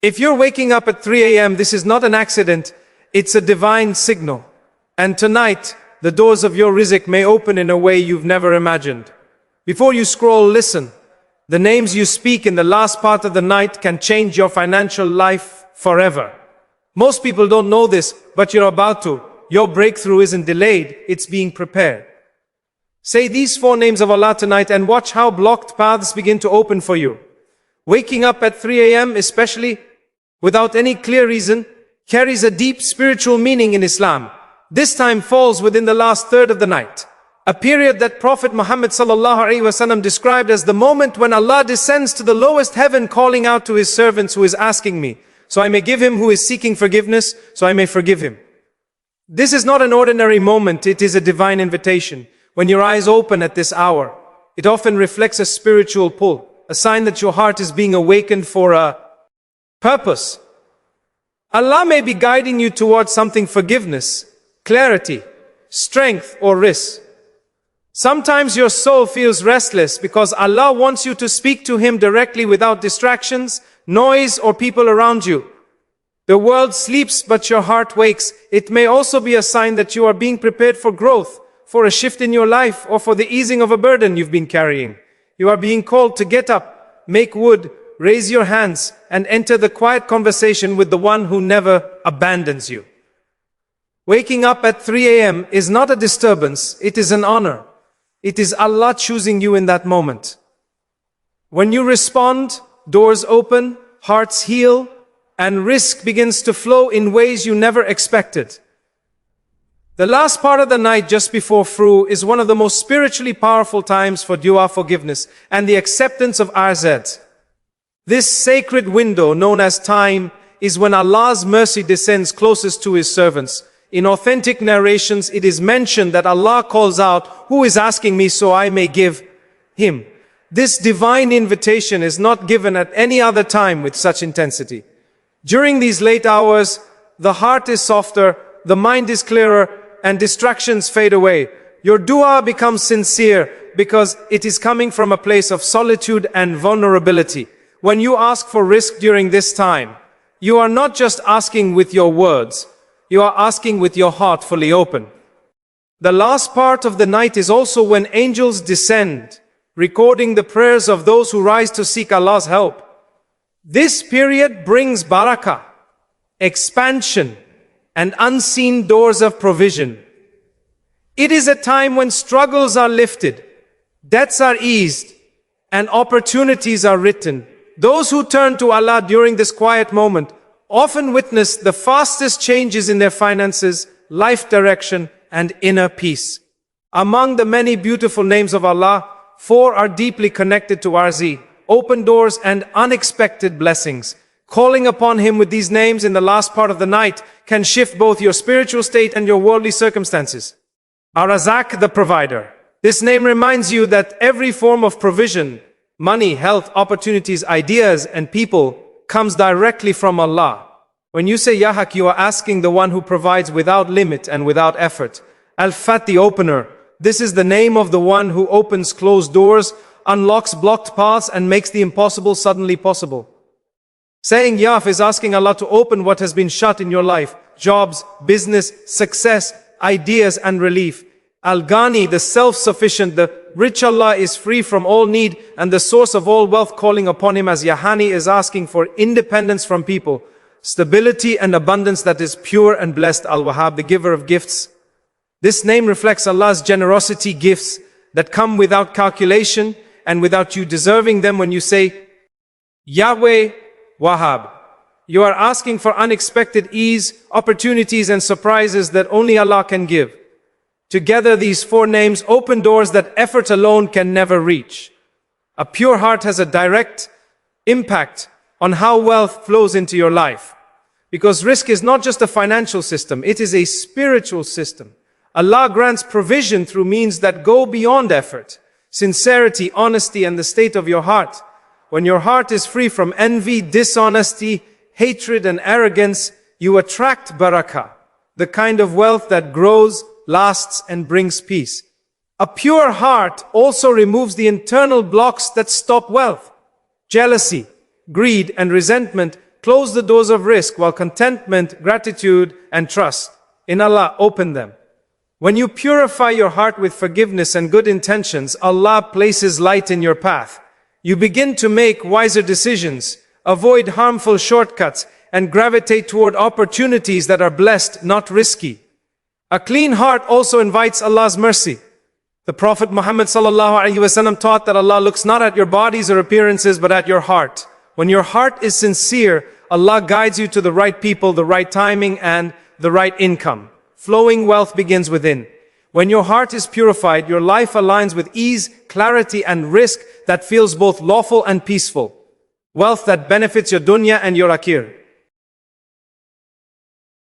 If you're waking up at 3 a.m., this is not an accident, it's a divine signal. And tonight, the doors of your rizq may open in a way you've never imagined. Before you scroll, listen. The names you speak in the last part of the night can change your financial life forever. Most people don't know this, but you're about to. Your breakthrough isn't delayed, it's being prepared. Say these 4 names of Allah tonight and watch how blocked paths begin to open for you. Waking up at 3 a.m., especially without any clear reason, carries a deep spiritual meaning in Islam. This time falls within the last third of the night, a period that Prophet Muhammad ﷺ described as the moment when Allah descends to the lowest heaven, calling out to His servants who is asking me, so I may give him, who is seeking forgiveness, so I may forgive him. This is not an ordinary moment, it is a divine invitation. When your eyes open at this hour, it often reflects a spiritual pull, a sign that your heart is being awakened for a purpose. Allah may be guiding you towards something: forgiveness, clarity, strength, or risk. Sometimes your soul feels restless because Allah wants you to speak to Him directly without distractions, noise, or people around you. The world sleeps, but your heart wakes. It may also be a sign that you are being prepared for growth, for a shift in your life, or for the easing of a burden you've been carrying. You are being called to get up, make wood, raise your hands, and enter the quiet conversation with the one who never abandons you. Waking up at 3 a.m. is not a disturbance, it is an honor. It is Allah choosing you in that moment. When you respond, doors open, hearts heal, and rizq begins to flow in ways you never expected. The last part of the night just before Fru is one of the most spiritually powerful times for dua, forgiveness, and the acceptance of rizq. This sacred window known as time is when Allah's mercy descends closest to His servants. In authentic narrations, it is mentioned that Allah calls out, "Who is asking me so I may give him?" This divine invitation is not given at any other time with such intensity. During these late hours, the heart is softer, the mind is clearer, and distractions fade away. Your dua becomes sincere because it is coming from a place of solitude and vulnerability. When you ask for rizq during this time, you are not just asking with your words, you are asking with your heart fully open. The last part of the night is also when angels descend, recording the prayers of those who rise to seek Allah's help. This period brings barakah, expansion, and unseen doors of provision. It is a time when struggles are lifted, debts are eased, and opportunities are written. Those who turn to Allah during this quiet moment often witness the fastest changes in their finances, life direction, and inner peace. Among the many beautiful names of Allah, 4 are deeply connected to rizq, open doors and unexpected blessings. Calling upon Him with these names in the last part of the night can shift both your spiritual state and your worldly circumstances. Ar-Razak, the provider. This name reminds you that every form of provision, money, health, opportunities, ideas, and people comes directly from Allah. When you say Ya Haq, you are asking the one who provides without limit and without effort. Al-Fat, the opener. This is the name of the one who opens closed doors, unlocks blocked paths, and makes the impossible suddenly possible. Saying Yaf is asking Allah to open what has been shut in your life: jobs, business, success, ideas, and relief. Al-Ghani, the self-sufficient, the rich. Allah is free from all need and the source of all wealth. Calling upon Him as Yahani is asking for independence from people, stability and abundance that is pure and blessed. Al-Wahhab, the giver of gifts. This name reflects Allah's generosity, gifts that come without calculation and without you deserving them. When you say Yahweh Wahhab, you are asking for unexpected ease, opportunities and surprises that only Allah can give. Together, these 4 names open doors that effort alone can never reach. A pure heart has a direct impact on how wealth flows into your life. Because rizq is not just a financial system, it is a spiritual system. Allah grants provision through means that go beyond effort, sincerity, honesty, and the state of your heart. When your heart is free from envy, dishonesty, hatred, and arrogance, you attract barakah, the kind of wealth that grows, lasts, and brings peace. A pure heart also removes the internal blocks that stop wealth. Jealousy, greed, and resentment close the doors of risk, while contentment, gratitude, and trust in Allah open them. When you purify your heart with forgiveness and good intentions, Allah places light in your path. You begin to make wiser decisions, avoid harmful shortcuts, and gravitate toward opportunities that are blessed, not risky. A clean heart also invites Allah's mercy. The Prophet Muhammad ﷺ taught that Allah looks not at your bodies or appearances, but at your heart. When your heart is sincere, Allah guides you to the right people, the right timing, and the right income. Flowing wealth begins within. When your heart is purified, your life aligns with ease, clarity, and risk that feels both lawful and peaceful. Wealth that benefits your dunya and your akhir.